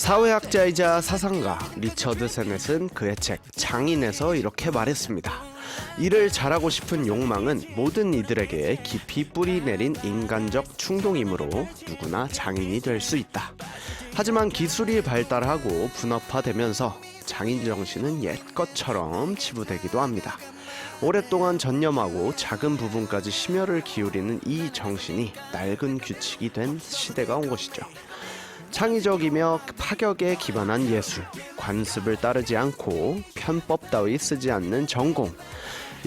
사회학자이자 사상가 리처드 세넷은 그의 책 장인에서 이렇게 말했습니다. 일을 잘하고 싶은 욕망은 모든 이들에게 깊이 뿌리 내린 인간적 충동이므로 누구나 장인이 될 수 있다. 하지만 기술이 발달하고 분업화되면서 장인 정신은 옛것처럼 치부되기도 합니다. 오랫동안 전념하고 작은 부분까지 심혈을 기울이는 이 정신이 낡은 규칙이 된 시대가 온 것이죠. 창의적이며 파격에 기반한 예술, 관습을 따르지 않고 편법 따위 쓰지 않는 전공,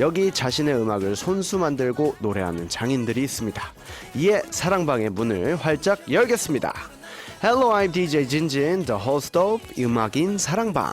여기 자신의 음악을 손수 만들고 노래하는 장인들이 있습니다. 이에 사랑방의 문을 활짝 열겠습니다. Hello, I'm DJ 진진, the host of 음악인 사랑방.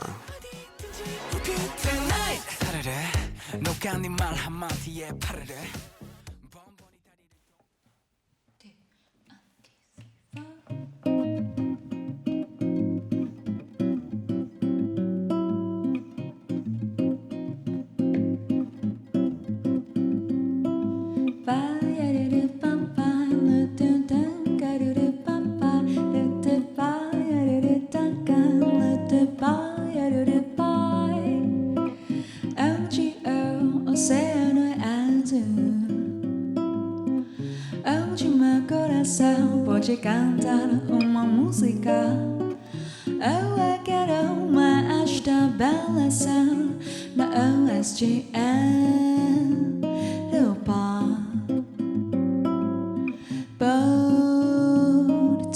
Pode cantar uma música. Eu quero uma esta belação na OSGN do pop Portugal.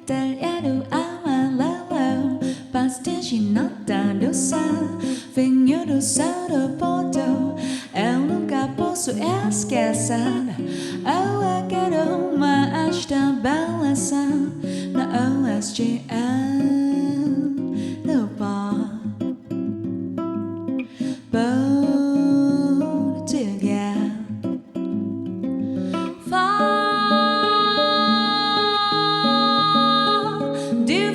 Talhado amarelo, pastinha do sal, vinho do céu do Porto. Eu nunca posso esquecer. Eu quero uma esta belação na OSGN do pop Portugal. Fall do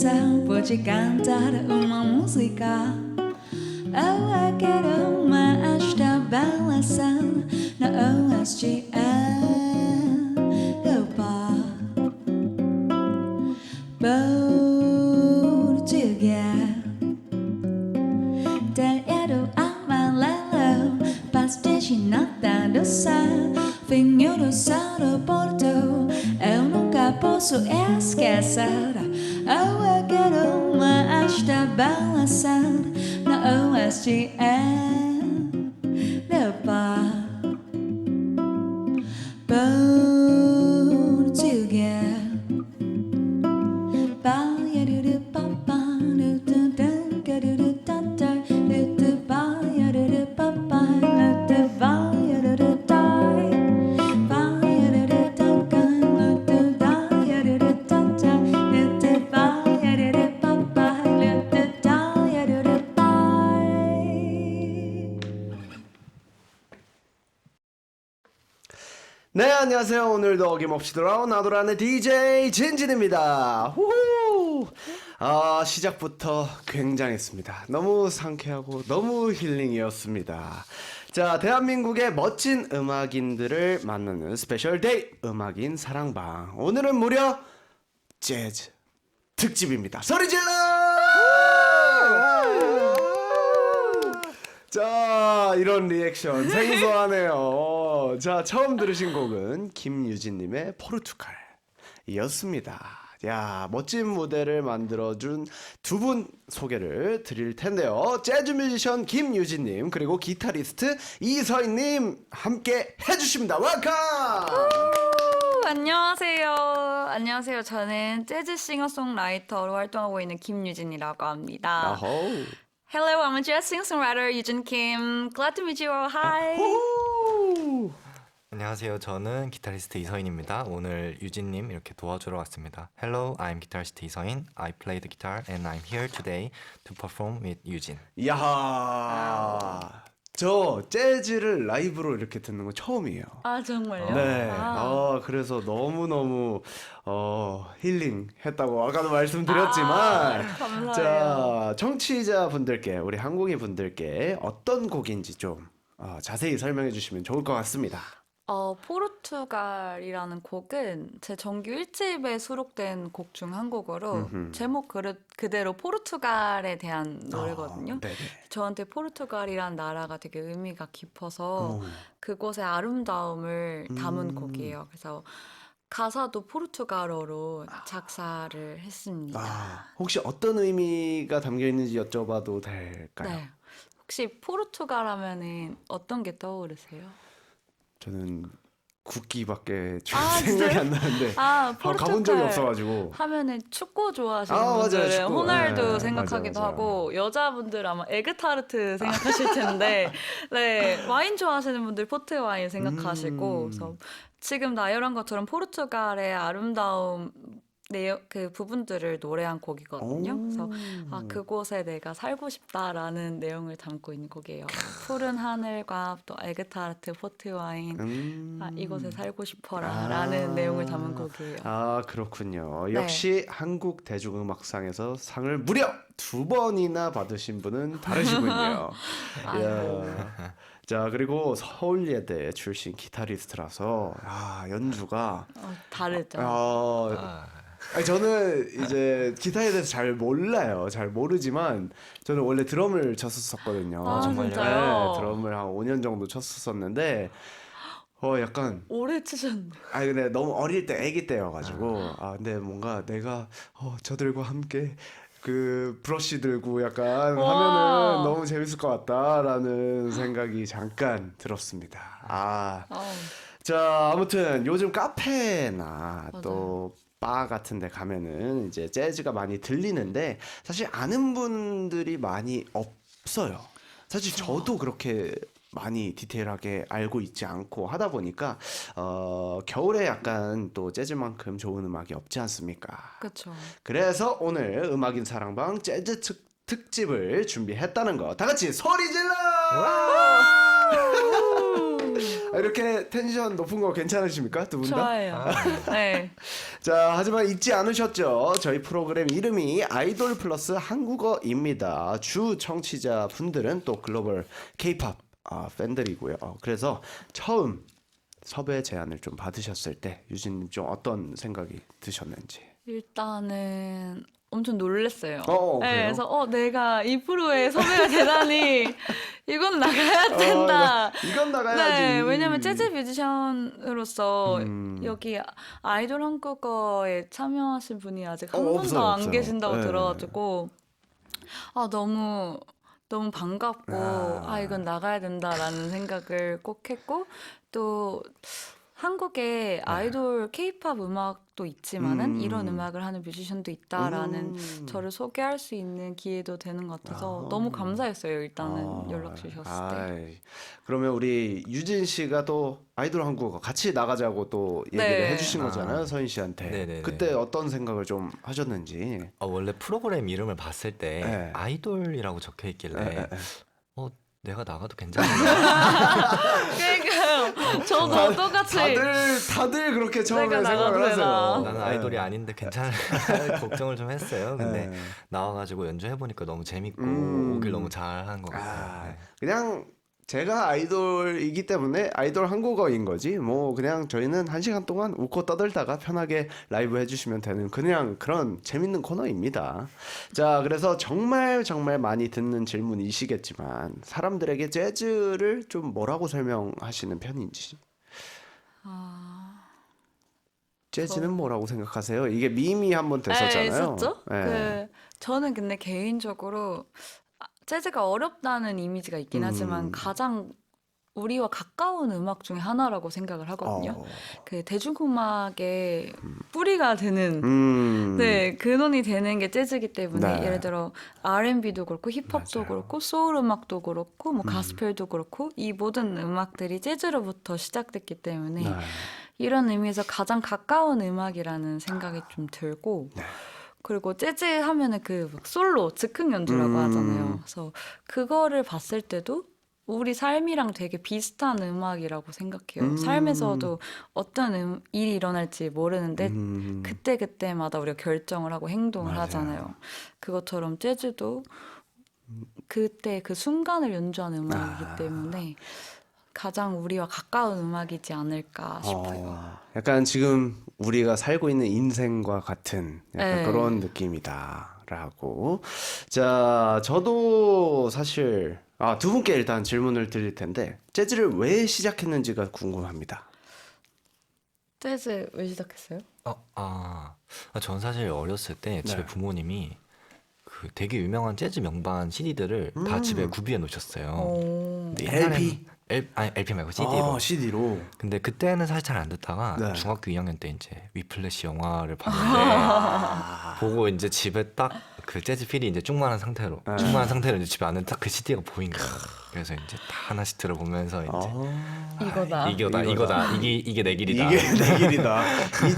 friadão, pode cantar uma música. Eu quero uma esta belação na OSGN do pop Portugal. Talhado amarelo, pastinha do sal, vinho do céu do Porto. Eu nunca posso esquecer. Eu quero uma esta belação na OSGN do pop Portugal. 네, 안녕하세요. 오늘도 어김없이 돌아온 아도란의 DJ 진진입니다. 후후! 시작부터 굉장했습니다. 너무 상쾌하고 너무 힐링이었습니다. 자, 대한민국의 멋진 음악인들을 만나는 스페셜 데이 음악인 사랑방. 오늘은 무려 재즈 특집입니다. 소리 질러! 자, 이런 리액션 생소하네요. 자, 처음 들으신 곡은 김유진님의 포르투갈이었습니다. 야, 멋진 무대를 만들어준 두 분 소개를 드릴 텐데요. 재즈 뮤지션 김유진님 그리고 기타리스트 이서인님 함께 해주십니다. 웰컴! 안녕하세요. 안녕하세요. 저는 재즈 싱어송라이터로 활동하고 있는 김유진이라고 합니다. 아호. Hello, I'm a jazz singer-songwriter Yujin Kim. Glad to meet you all. Hi. 후. 안녕하세요. 저는 기타리스트 이서인입니다. 오늘 유진님 이렇게 도와주러 왔습니다. Hello, I'm guitarist 이서인. I play the guitar and I'm here today to perform with 유진. 이야, 저 재즈를 라이브로 이렇게 듣는 건 처음이에요. 아, 정말요? 네. 아. 그래서 너무너무 힐링했다고 아까도 말씀드렸지만 감사해요. 자, 청취자분들께 우리 한국인 분들께 어떤 곡인지 좀 자세히 설명해 주시면 좋을 것 같습니다. 포르투갈이라는 곡은 제 정규 1집에 수록된 곡 중 한 곡으로 제목 그대로 포르투갈에 대한 노래거든요. 네네. 저한테 포르투갈이란 나라가 되게 의미가 깊어서 오. 그곳의 아름다움을 담은 곡이에요. 그래서 가사도 포르투갈어로 작사를 했습니다. 혹시 어떤 의미가 담겨 있는지 여쭤봐도 될까요? 네. 혹시 포르투갈 하면은 어떤 게 떠오르세요? 저는 국기밖에 좀 아, 생각이 진짜요? 안 나는데 가본 적이 포르투갈 없어가지고. 하면은 축구 좋아하시는 맞아요, 분들은 축구. 호날두 네, 생각하기도 맞아요. 하고 여자분들 아마 에그타르트 생각하실 텐데 네 와인 좋아하시는 분들 포트 와인 생각하시고 그래서 지금 나열한 것처럼 포르투갈의 아름다움 그 부분들을 노래한 곡이거든요. 그래서 그곳에 내가 살고 싶다라는 내용을 담고 있는 곡이에요. 푸른 하늘과 또 에그타르트 포트 와인 이곳에 살고 싶어라라는 내용을 담은 곡이에요. 그렇군요. 네. 역시 한국 대중음악상에서 상을 무려 2번이나 받으신 분은 다르시군요. 이야. 자, 그리고 서울예대 출신 기타리스트라서 연주가 다르죠. 아니, 저는 이제 기타에 대해서 잘 몰라요. 잘 모르지만 저는 원래 드럼을 쳤었거든요. 아, 정말요? 진짜요? 네, 드럼을 한 5년 정도 쳤었는데 약간 오래 치셨네. 근데 너무 어릴 때 아기 때여가지고 근데 뭔가 내가 저들과 함께 그 브러쉬 들고 약간 와. 하면은 너무 재밌을 것 같다라는 생각이 잠깐 들었습니다. 자, 아무튼 요즘 카페나 또 바 같은 데 가면은 이제 재즈가 많이 들리는데 사실 아는 분들이 많이 없어요. 사실 저도 그렇게 많이 디테일하게 알고 있지 않고 하다 보니까 겨울에 약간 또 재즈만큼 좋은 음악이 없지 않습니까? 그렇죠. 그래서 오늘 음악인 사랑방 재즈 특집을 준비했다는 거 다 같이 소리 질러! 이렇게 텐션 높은 거 괜찮으십니까? 두 분 다? 좋아요. 네. 자, 하지만 잊지 않으셨죠? 저희 프로그램 이름이 아이돌 플러스 한국어입니다. 주 청취자 분들은 또 글로벌 K-팝 팬들이고요. 그래서 처음 섭외 제안을 좀 받으셨을 때 유진님 좀 어떤 생각이 드셨는지. 일단은 엄청 놀랐어요. 네, 그래요? 그래서 내가 이 프로에 섭외가 되다니 이건 나가야 된다. 이건 나가야지. 네, 왜냐면 재즈 뮤지션으로서 음. 여기 아이돌 한국어에 참여하신 분이 아직 한 없어요, 분도 안 없어요. 계신다고 네. 들어가지고 너무 반갑고 이건 나가야 된다라는 생각을 꼭 했고 또 한국에 아이돌 케이팝 음악도 있지만은 이런 음악을 하는 뮤지션도 있다라는 저를 소개할 수 있는 기회도 되는 것 같아서 너무 감사했어요. 일단은 연락 주셨을 때. 그러면 우리 유진 씨가 또 아이돌 한국어 같이 나가자고 또 얘기를 네. 해주신 거잖아요, 서인 씨한테. 네네네. 그때 어떤 생각을 좀 하셨는지. 원래 프로그램 이름을 봤을 때 네. 아이돌이라고 적혀 있길래 네. 내가 나가도 괜찮은가? 그러니까요. 저도 똑같이 다들 그렇게 처음에 내가 나가도 생각을 되나? 하세요. 나는 아이돌이 아닌데 괜찮을까 걱정을 좀 했어요. 근데 네. 나와가지고 연주해보니까 너무 재밌고 오길 너무 잘한 것 같아요. 네. 그냥 제가 아이돌이기 때문에 아이돌 한국어인 거지. 뭐 그냥 저희는 1시간 동안 웃고 떠들다가 편하게 라이브 해주시면 되는 그냥 그런 재밌는 코너입니다. 자, 그래서 정말 정말 많이 듣는 질문이시겠지만 사람들에게 재즈를 좀 뭐라고 설명하시는 편인지. 재즈는 뭐라고 생각하세요? 이게 밈이 한번 됐었잖아요. 있었죠? 네. 저는 근데 개인적으로 재즈가 어렵다는 이미지가 있긴 하지만 가장 우리와 가까운 음악 중에 하나라고 생각을 하거든요. 어. 그 대중음악의 뿌리가 되는 음. 네, 근원이 되는 게 재즈이기 때문에 네. 예를 들어 R&B도 그렇고 힙합도 맞아요. 그렇고 소울 음악도 그렇고 뭐 가스펠도 그렇고 이 모든 음악들이 재즈로부터 시작됐기 때문에 네. 이런 의미에서 가장 가까운 음악이라는 생각이 좀 들고 네. 그리고 재즈 하면은 막 솔로 즉흥 연주라고 하잖아요. 그래서 그거를 봤을 때도 우리 삶이랑 되게 비슷한 음악이라고 생각해요. 삶에서도 어떤 일이 일어날지 모르는데 그때그때마다 우리가 결정을 하고 행동을 맞아요. 하잖아요. 그것처럼 재즈도 그때 그 순간을 연주하는 음악이기 때문에 가장 우리와 가까운 음악이지 않을까 싶어요. 약간 지금 우리가 살고 있는 인생과 같은 약간 네. 그런 느낌이다라고. 자, 저도 사실 두 분께 일단 질문을 드릴 텐데 재즈를 왜 시작했는지가 궁금합니다. 재즈 왜 시작했어요? 전 사실 어렸을 때 집에 네. 부모님이 그 되게 유명한 재즈 명반 CD들을 다 집에 구비해 놓으셨어요. 오. 근데 옛날에는 LP? 아니 LP 말고 CD로. CD로. 근데 그때는 사실 잘 안 듣다가 네. 중학교 2학년 때 이제 위플래시 영화를 봤는데 보고 이제 집에 딱 그 재즈 필이 이제 충만한 상태로 이제 집에 안에 딱 그 CD가 보인 거예요. 그래서 이제 다 하나씩 들어보면서 이제 이거다. 이거다 이게 내 길이다. 이게 내 길이다.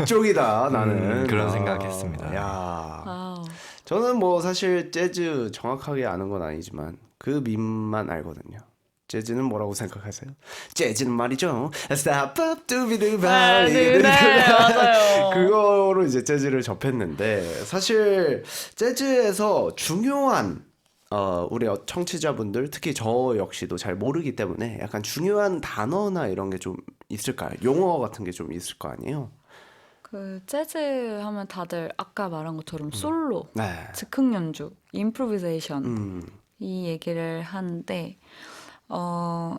이쪽이다. 나는 그런 생각했습니다. 야. 와우. 저는 뭐 사실 재즈 정확하게 아는 건 아니지만 그 밈만 알거든요. 재즈는 뭐라고 생각하세요? 재즈는 말이죠. 네, 맞아요. 그거로 이제 재즈를 접했는데 사실 재즈에서 중요한 우리 청취자분들 특히 저 역시도 잘 모르기 때문에 약간 중요한 단어나 이런 게 좀 있을까요? 용어 같은 게 좀 있을 거 아니에요? 그 재즈 하면 다들 아까 말한 것처럼 솔로, 네. 즉흥 연주, 임프로비제이션 음. 이 얘기를 하는데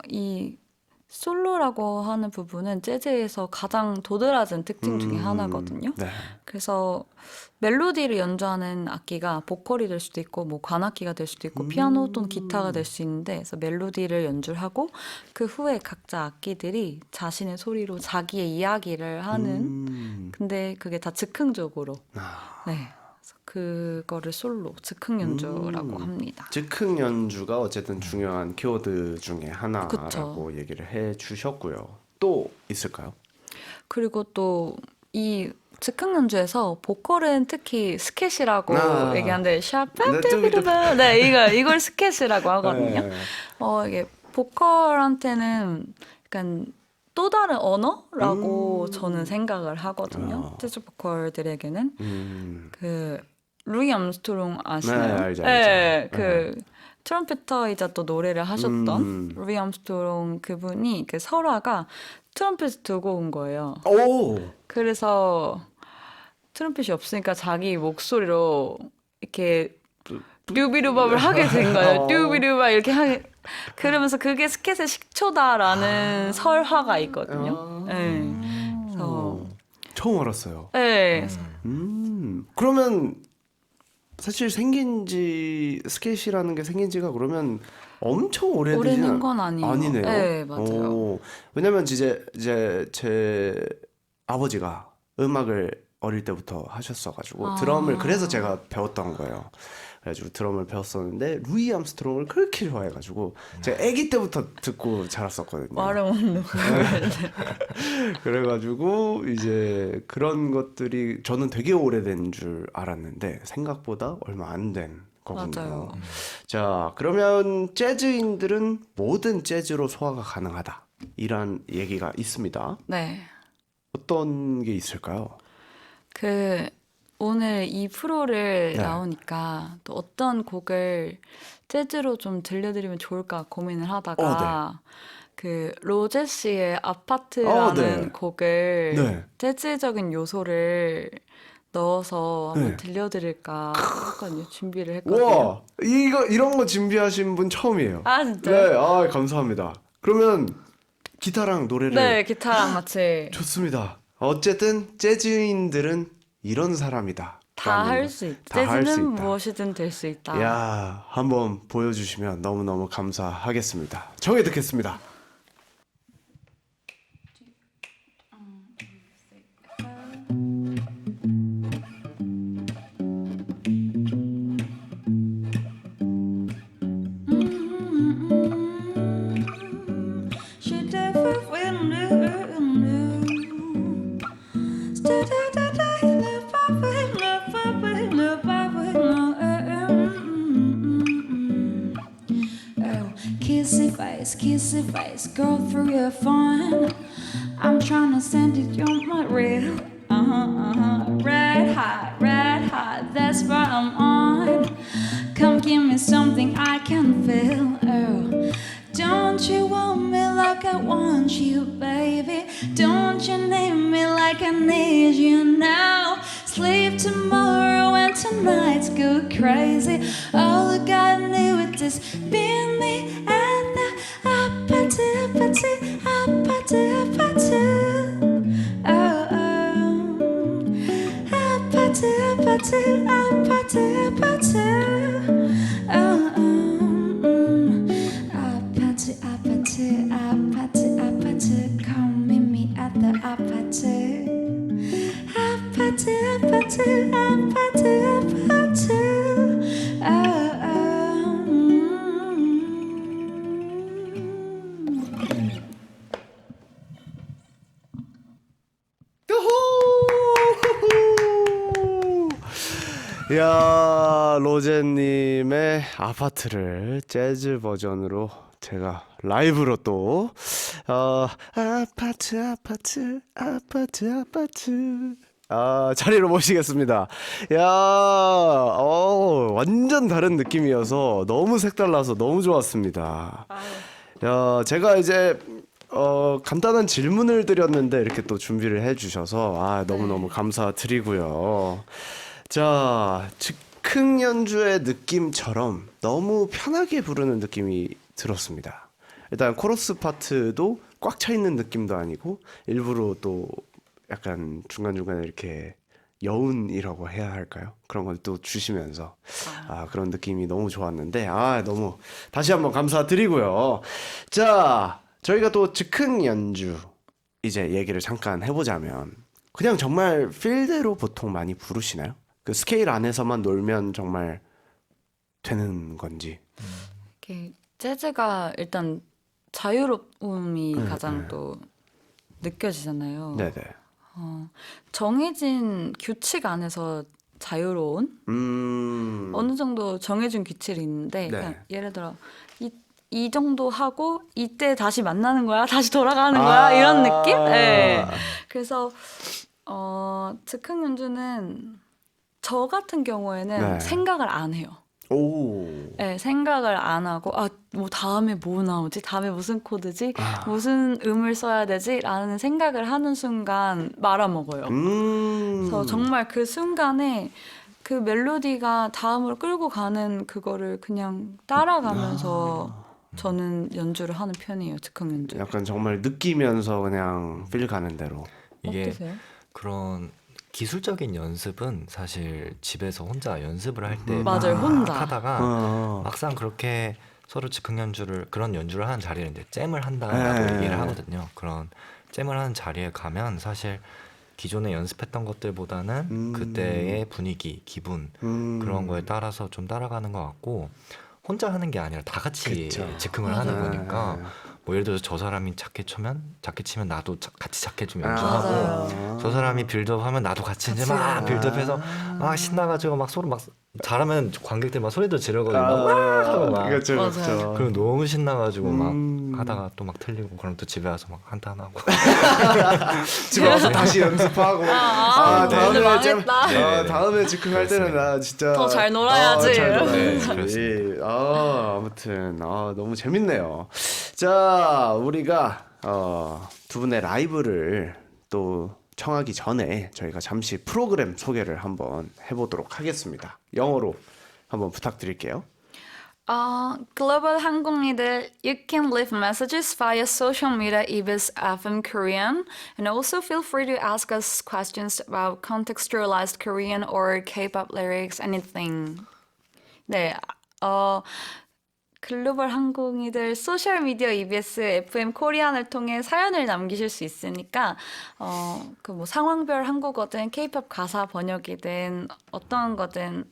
이 솔로라고 하는 부분은 재즈에서 가장 도드라진 특징 중에 하나거든요. 네. 그래서 멜로디를 연주하는 악기가 보컬이 될 수도 있고 뭐 관악기가 될 수도 있고 피아노 또는 기타가 될 수 있는데 그래서 멜로디를 연주를 하고 그 후에 각자 악기들이 자신의 소리로 자기의 이야기를 하는 근데 그게 다 즉흥적으로 네. 그래서 그거를 솔로 즉흥 연주라고 합니다. 즉흥 연주가 어쨌든 중요한 키워드 중에 하나라고 그쵸. 얘기를 해 주셨고요. 또 있을까요? 그리고 또 이 즉흥 연주에서 보컬은 특히 스캣이라고 얘기하는데 샤프뚜비뚜바 네 이걸 스캣이라고 하거든요. 네. 이게 보컬한테는 약간 또 다른 언어라고 저는 생각을 하거든요. 재즈 보컬들에게는 그 루이 암스트롱 아시나요? 네, 알죠. 네, 그 트럼펫터이자 또 노래를 하셨던 루이 암스트롱 그분이 그 설화가 트럼펫을 두고 온 거예요. 오. 그래서 트럼펫이 없으니까 자기 목소리로 이렇게 듀비루밥을 하게 된 거예요. 듀비루밥 이렇게 하게 그러면서 그게 스캣의 식초다라는 설화가 있거든요. 네. 그래서 처음 알았어요. 네. 그러면 사실 스케이시라는 게 생긴 지가 그러면 엄청 오래되진 오래된 건 아니에요. 아니네요. 네, 맞아요. 왜냐면 이제 제 아버지가 음악을 어릴 때부터 하셨어가지고 드럼을 그래서 제가 배웠던 거예요. 그래가지고 드럼을 배웠었는데 루이 암스트롱을 그렇게 좋아해가지고 제가 아기 때부터 듣고 자랐었거든요. 말을 못 놓는 그래가지고 이제 그런 것들이 저는 되게 오래된 줄 알았는데 생각보다 얼마 안 된 거군요. 맞아요. 자, 그러면 재즈인들은 모든 재즈로 소화가 가능하다. 이런 얘기가 있습니다. 네. 어떤 게 있을까요? 그 오늘 이 프로를 네. 나오니까 또 어떤 곡을 재즈로 좀 들려드리면 좋을까 고민을 하다가 그 로제 씨의 아파트라는 네. 곡을 네. 재즈적인 요소를 넣어서 한번 네. 들려드릴까 했거든요. 준비를 했거든요. 와, 이런 거 준비하신 분 처음이에요. 아 진짜? 네, 아, 감사합니다. 그러면 기타랑 노래를 네, 기타랑 같이 좋습니다. 어쨌든 재즈인들은 이런 사람이다. 다 할 수 있다. 다할수 재즈는 있다. 무엇이든 될 수 있다. 야, 한번 보여주시면 너무너무 감사하겠습니다. 정해 듣겠습니다. She never will know. Oh, kissy face, go through your phone. I'm trying to send it on my reel. Red hot, that's what I'm on. Come give me something I can feel. Oh, don't you want me like I want you, baby? Don't you need me like I need you now? Sleep tomorrow and tonight's go crazy. All I got knew it is being me and the apathy. Oh, apathy. Oh, apathy. Come meet me at the apathy. Apathy. 야, 로제님의 아파트를 재즈 버전으로 제가 라이브로 또 아파트 자리로 모시겠습니다. 야, 완전 다른 느낌이어서 너무 색달라서 너무 좋았습니다. 야, 제가 이제 간단한 질문을 드렸는데 이렇게 또 준비를 해주셔서 너무너무 감사드리고요. 자, 즉흥 연주의 느낌처럼 너무 편하게 부르는 느낌이 들었습니다. 일단 코러스 파트도 꽉 차 있는 느낌도 아니고 일부러 또 약간 중간중간에 이렇게 여운이라고 해야 할까요? 그런 걸 또 주시면서 그런 느낌이 너무 좋았는데 너무 다시 한번 감사드리고요. 자, 저희가 또 즉흥 연주 이제 얘기를 잠깐 해보자면 그냥 정말 필대로 보통 많이 부르시나요? 그 스케일 안에서만 놀면 정말 되는 건지. 이렇게 재즈가 일단 자유로움이 가장 또 느껴지잖아요. 네네. 정해진 규칙 안에서 자유로운 어느 정도 정해진 규칙이 있는데 네. 그냥 예를 들어 이 정도 하고 이때 다시 만나는 거야, 다시 돌아가는 거야 이런 느낌? 네. 그래서 즉흥 연주는 저 같은 경우에는 네. 생각을 안 해요. 오. 네, 생각을 안 하고 뭐 다음에 뭐 나오지? 다음에 무슨 코드지? 무슨 음을 써야 되지? 라는 생각을 하는 순간 말아먹어요. 그래서 정말 그 순간에 그 멜로디가 다음으로 끌고 가는 그거를 그냥 따라가면서 저는 연주를 하는 편이에요. 즉흥 연주. 약간 정말 느끼면서 그냥 필 가는 대로. 이게 어떠세요? 그런 기술적인 연습은 사실 집에서 혼자 연습을 할 때 맞아요, 혼자. 하다가 막상 그렇게 서로 즉흥 연주를 그런 연주를 하는 자리를 이제 잼을 한다라고 얘기를 하거든요. 그런 잼을 하는 자리에 가면 사실 기존에 연습했던 것들보다는 그때의 분위기, 기분 그런 거에 따라서 좀 따라가는 것 같고 혼자 하는 게 아니라 다 같이 그쵸. 즉흥을 하는 거니까 뭐 예를 들어서 저 사람이 작게 치면 나도 같이 작게 좀 맞아요. 연주하고 저 사람이 빌드업하면 나도 같이 이제 막 빌드업해서 막 신나가지고 막 서로 막 잘하면 관객들 막 소리도 지르거든요. 막 하고 막. 그렇죠, 맞아요. 그렇죠. 그럼 너무 신나가지고 막 하다가 또 막 틀리고 그럼 또 집에 와서 막 한탄 하고. 집에 와서 다시 연습하고. 네. 오늘 망했다. 네. 다음에 즉흥할 때는 나 진짜 더 잘 놀아야지. 잘 네, 놀아야지. 그렇습니다. 아무튼 너무 재밌네요. 자, 우리가 두 분의 라이브를 또 청하기 전에 저희가 잠시 프로그램 소개를 한번 해보도록 하겠습니다. 영어로 한번 부탁드릴게요. 글로벌 한국인들, you can leave messages via social media EBS FM Korean, and also feel free to ask us questions about contextualized Korean or K-pop lyrics, anything. 네, 글로벌 한국인들 소셜 미디어 EBS FM 코리안을 통해 사연을 남기실 수 있으니까 그 뭐 상황별 한국어든 K-pop 가사 번역이든 어떤 거든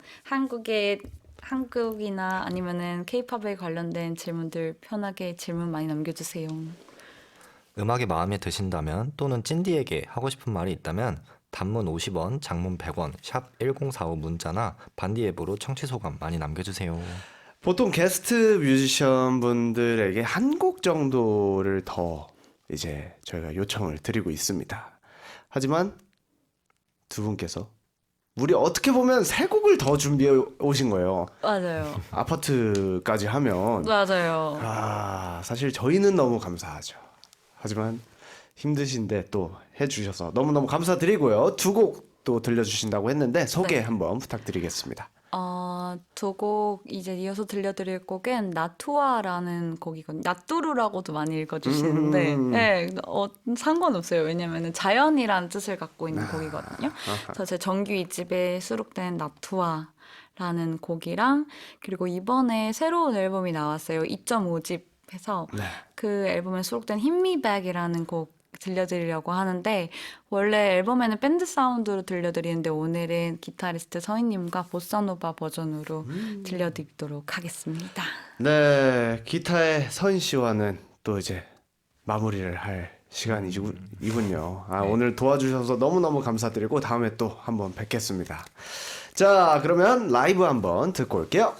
한국이나 아니면은 K-팝에 관련된 질문들 편하게 질문 많이 남겨주세요. 음악이 마음에 드신다면 또는 찐디에게 하고 싶은 말이 있다면 단문 50원, 장문 100원, 샵 1045 문자나 반디 앱으로 청취 소감 많이 남겨주세요. 보통 게스트 뮤지션 분들에게 한 곡 정도를 더 이제 저희가 요청을 드리고 있습니다. 하지만 두 분께서 우리 어떻게 보면 세 곡을 더 준비해 오신 거예요. 맞아요. 아파트까지 하면 맞아요. 사실 저희는 너무 감사하죠. 하지만 힘드신데 또 해주셔서 너무너무 감사드리고요. 두 곡 또 들려주신다고 했는데 소개 네. 한번 부탁드리겠습니다. 두 곡 이제 이어서 들려드릴 곡은 나투아라는 곡이거든요. 나뚜루라고도 많이 읽어주시는데 네, 상관없어요. 왜냐면은 자연이라는 뜻을 갖고 있는 곡이거든요. 그래서 제 정규 2집에 수록된 나투아라는 곡이랑 그리고 이번에 새로운 앨범이 나왔어요. 2.5집 해서 네. 그 앨범에 수록된 힘미백이라는 곡 들려드리려고 하는데 원래 앨범에는 밴드 사운드로 들려드리는데 오늘은 기타리스트 서인님과 보사노바 버전으로 들려드리도록 하겠습니다. 네, 기타의 서인 씨와는 또 이제 마무리를 할 시간이군요. 오늘 도와주셔서 너무너무 감사드리고 다음에 또 한번 뵙겠습니다. 자, 그러면 라이브 한번 듣고 올게요.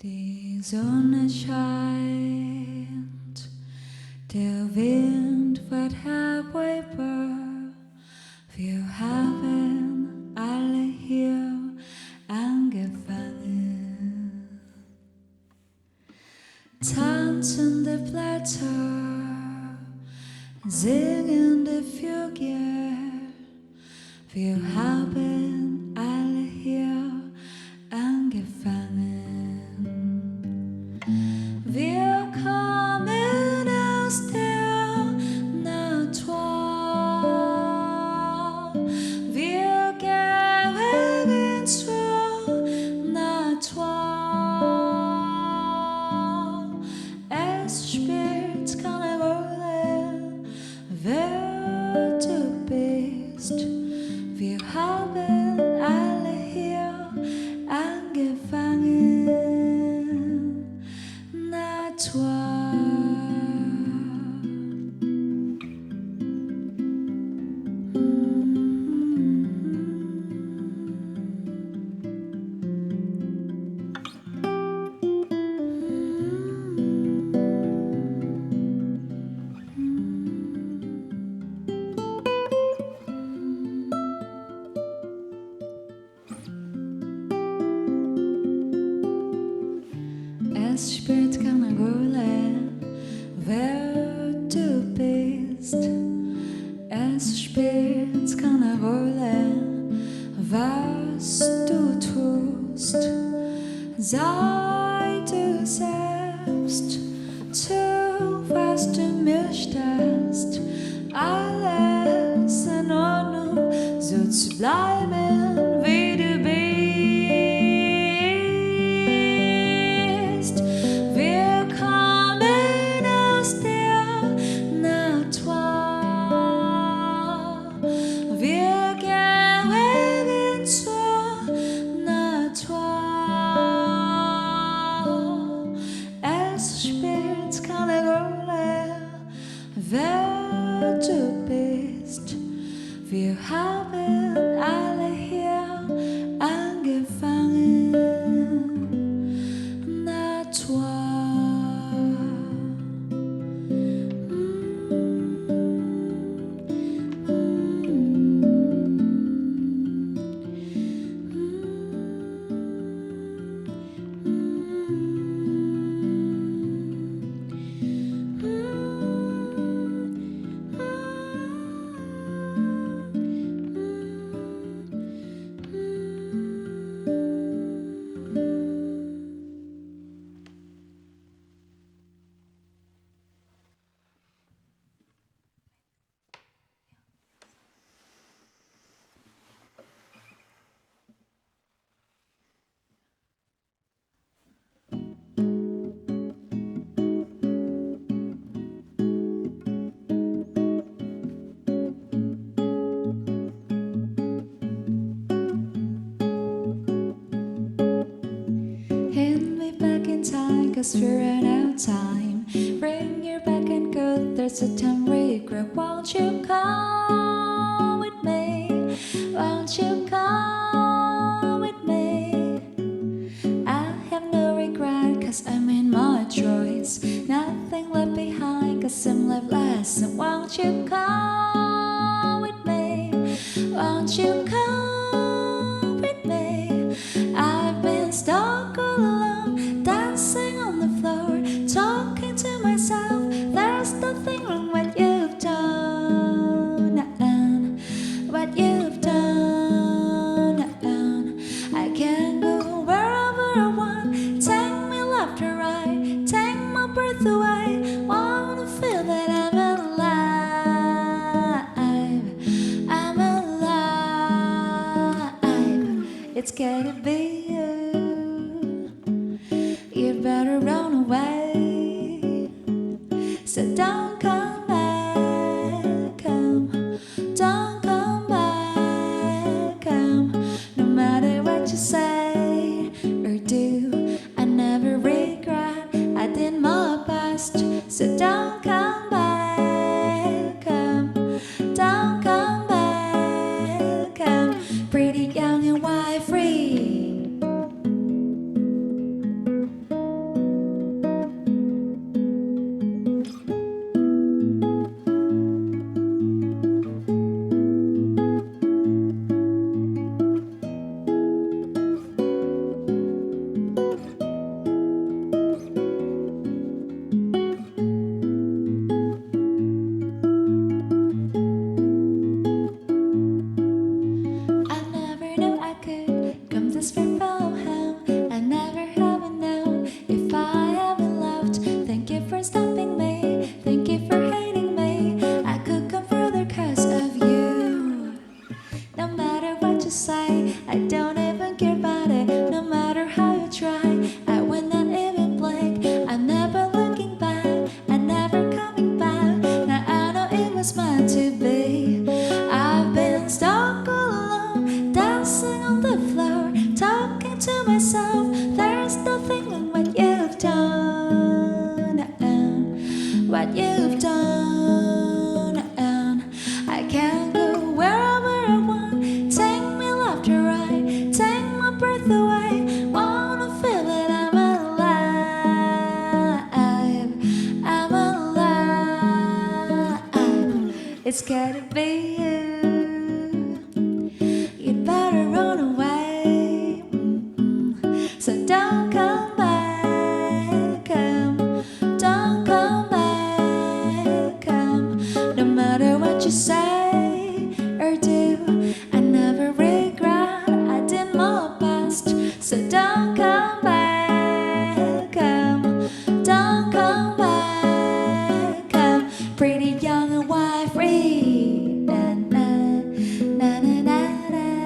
Die Sonne scheint, der Wind wird herüber. Wir haben alle hier angefangen. Tanzende Blätter, singende Vögel. Wir haben alle hier angefangen. Wir kommen aus der Natur. Wir gehen zur Natur. Es spielt keine Rolle, wer du bist. Wir haben alle hier angefangen. Natur. Es spielt keine Rolle, wer du bist. Es spielt keine Rolle, was du tust. Sei du selbst, tu was du möchtest. Alles bleiben wie du bist. Wir kommen aus der Natur. Wir gehen zur Natur. Es spielt keine Rolle, wer du bist. Wir haben alle hier angefangen. Natur. Hand me back in time, cause we're out of time. Bring your back and go, there's a time regret. Won't you come with me? Won't you come with me? I have no regret, cause I made my choice. Nothing left behind, cause I'm left last. And won't you come with me? Won't you come with me? I've been stuck all alone, dancing on the floor, talking to myself. There's nothing wrong what you've done, what you've done. I can go wherever I want. Take me left or right, take my breath away. Wanna feel that I'm alive. I'm alive. It's gotta be you. You'd better run away. So don't come back, come. Don't come back, come. No matter what you say or do, I never regret. I did my best. So don't come back, come. Don't come back, come. Pretty young and wild free. I never knew I could come this far from home. I never have known if I haven't loved. Thank you for stopping me. Thank you for hating me. I could come further cause of you. No matter what you say, I don't even care about it. No matter how you try, I will not even blink. I'm never looking back. I'm never coming back. Now I know it was meant to be. I've been stuck all alone, dancing on the floor, talking to myself. There's nothing wrong what you've done, what you've done. I can go wherever I want. Take me left or right, take my breath away. Wanna feel that I'm alive. I'm alive. It's gotta be you. You'd better run away. So don't come back, come. Don't come back, come. No matter what you say or do, I never regret. I did my best. So don't come back, come. Don't come back, come. Pretty young and wild free. Na, na, na, na, na, na.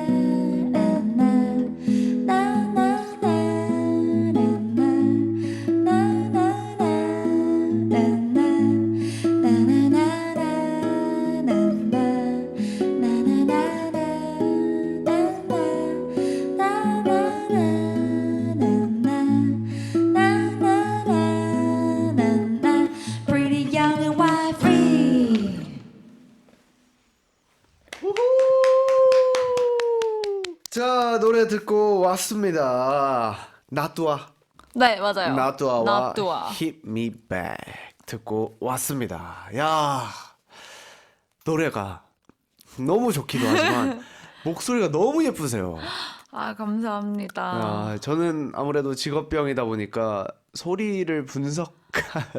자, 노래 듣고 왔습니다. 나뚜아. 네, 맞아요. 나뚜아와 나뚜아. Hit Me Back 듣고 왔습니다. 야, 노래가 너무 좋기도 하지만 목소리가 너무 예쁘세요. 아, 감사합니다. 저는 아무래도 직업병이다 보니까 소리를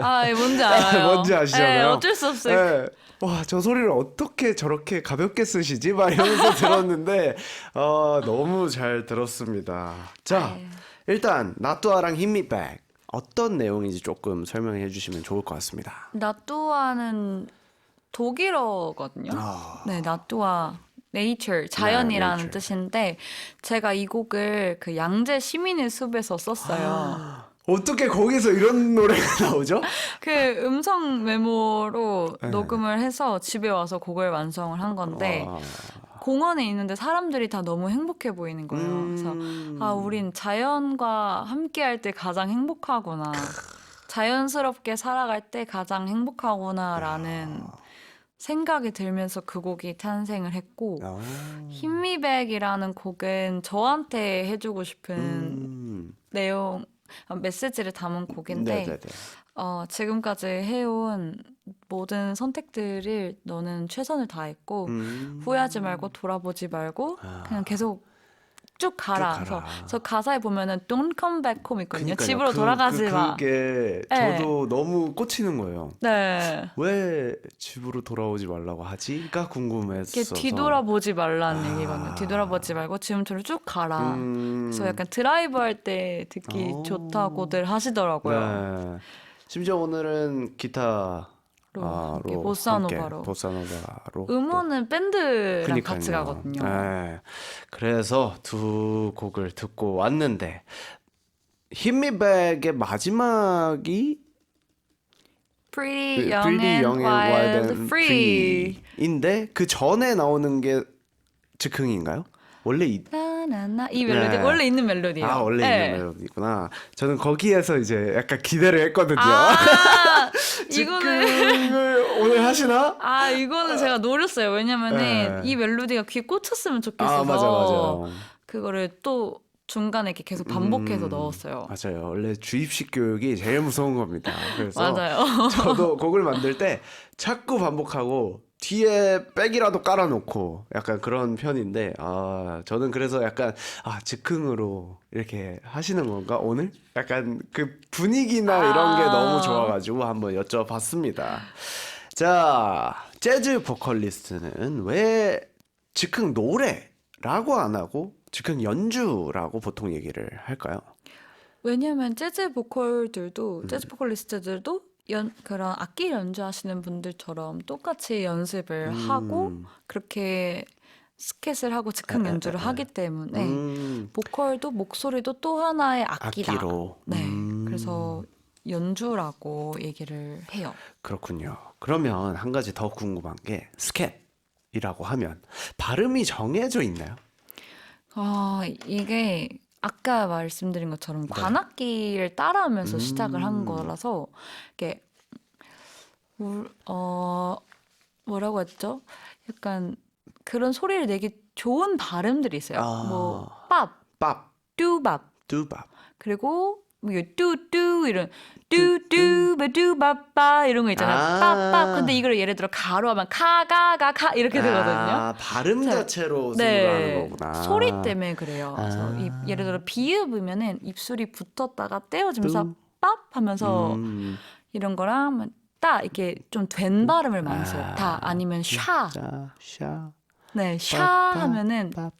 아, 뭔지 알아요. 뭔지 아시잖아요. 네, 어쩔 수 없어요. 네. 와, 저 소리를 어떻게 저렇게 가볍게 쓰시지? 막 이러면서 들었는데 너무 잘 들었습니다. 자, 네. 일단 나뚜아랑 Hit Me Back 어떤 내용인지 조금 설명해 주시면 좋을 것 같습니다. 나뚜아는 독일어거든요. 네, 나뚜아 nature 자연이라는 nature. 뜻인데 제가 이 곡을 그 양재 시민의 숲에서 썼어요. 어떻게 거기서 이런 노래가 나오죠? 그 음성 메모로 녹음을 해서 집에 와서 곡을 완성을 한 건데 와. 공원에 있는데 사람들이 다 너무 행복해 보이는 거예요. 그래서 우린 자연과 함께할 때 가장 행복하구나. 자연스럽게 살아갈 때 가장 행복하구나라는 생각이 들면서 그 곡이 탄생을 했고 힘미백이라는 곡은 저한테 해주고 싶은 내용 메시지를 담은 곡인데 네네네. 지금까지 해온 모든 선택들을 너는 최선을 다했고 후회하지 말고 돌아보지 말고 그냥 계속 쭉 가라. 쭉 가라. 그래서 저 가사에 보면은 Don't come back home 있거든요. 그러니까요. 집으로 돌아가지 마. 그게 네. 저도 너무 꽂히는 거예요. 네. 왜 집으로 돌아오지 말라고 하지?가 궁금했어서. 이게 뒤돌아보지 말라는 얘기거든요. 뒤돌아보지 말고 지금처럼 쭉 가라. 그래서 약간 드라이브 할 때 듣기 좋다고들 하시더라고요. 네. 심지어 오늘은 기타로 이렇게 보사노바로. 함께 보사노바로 음원은 밴드랑 그러니까요. 같이 가거든요. 네. 그래서 두 곡을 듣고 왔는데 힘미백의 마지막이 Pretty Young and Wild Free. 인데 그 전에 나오는 게 즉흥인가요? 원래 나나나 이 멜로디 네. 원래 있는 멜로디예요. 원래 네. 있는 멜로디구나. 저는 거기에서 이제 약간 기대를 했거든요. 이거는 즉흥을 오늘 하시나? 이거는 제가 노렸어요. 왜냐면은 네. 이 멜로디가 귀에 꽂혔으면 좋겠어서 맞아. 그거를 또 중간에 이렇게 계속 반복해서 넣었어요. 맞아요. 원래 주입식 교육이 제일 무서운 겁니다. 그래서 맞아요. 저도 곡을 만들 때 자꾸 반복하고 뒤에 백이라도 깔아놓고 약간 그런 편인데 저는 그래서 약간 즉흥으로 이렇게 하시는 건가 오늘? 약간 그 분위기나 이런 게 너무 좋아가지고 한번 여쭤봤습니다. 자, 재즈 보컬리스트는 왜 즉흥 노래라고 안 하고 즉흥 연주라고 보통 얘기를 할까요? 왜냐면 재즈 보컬들도 재즈 보컬리스트들도 그런 악기 연주하시는 분들처럼 똑같이 연습을 하고 그렇게 스켓을 하고 즉흥 연주를 하기 때문에 보컬도 목소리도 또 하나의 악기다. 악기로. 네, 그래서 연주라고 얘기를 해요. 그렇군요. 그러면 한 가지 더 궁금한 게 스캣이라고 하면 발음이 정해져 있나요? 이게 아까 말씀드린 것처럼 관악기를 따라하면서 시작을 한 거라서 이게 뭐라고 했죠? 약간 그런 소리를 내기 좋은 발음들이 있어요. 뭐 밥, 뚜밥, 뚜밥. 그리고 뭐 뚜뚜 이런 뚜뚜바뚜바빠 이런 거 있잖아요. 빡빡. 근데 이걸 예를 들어 가로 하면 카가가카 이렇게 되거든요. 발음 자체로 네, 승부하는 거구나. 소리 때문에 그래요. 그래서 예를 들어 비읍이면은 입술이 붙었다가 떼어지면서 밥 하면서 이런 거랑 따 이렇게 좀 된 발음을 많이 써요. 다 아니면 샤. 샤. 네, 샤 하면은 탁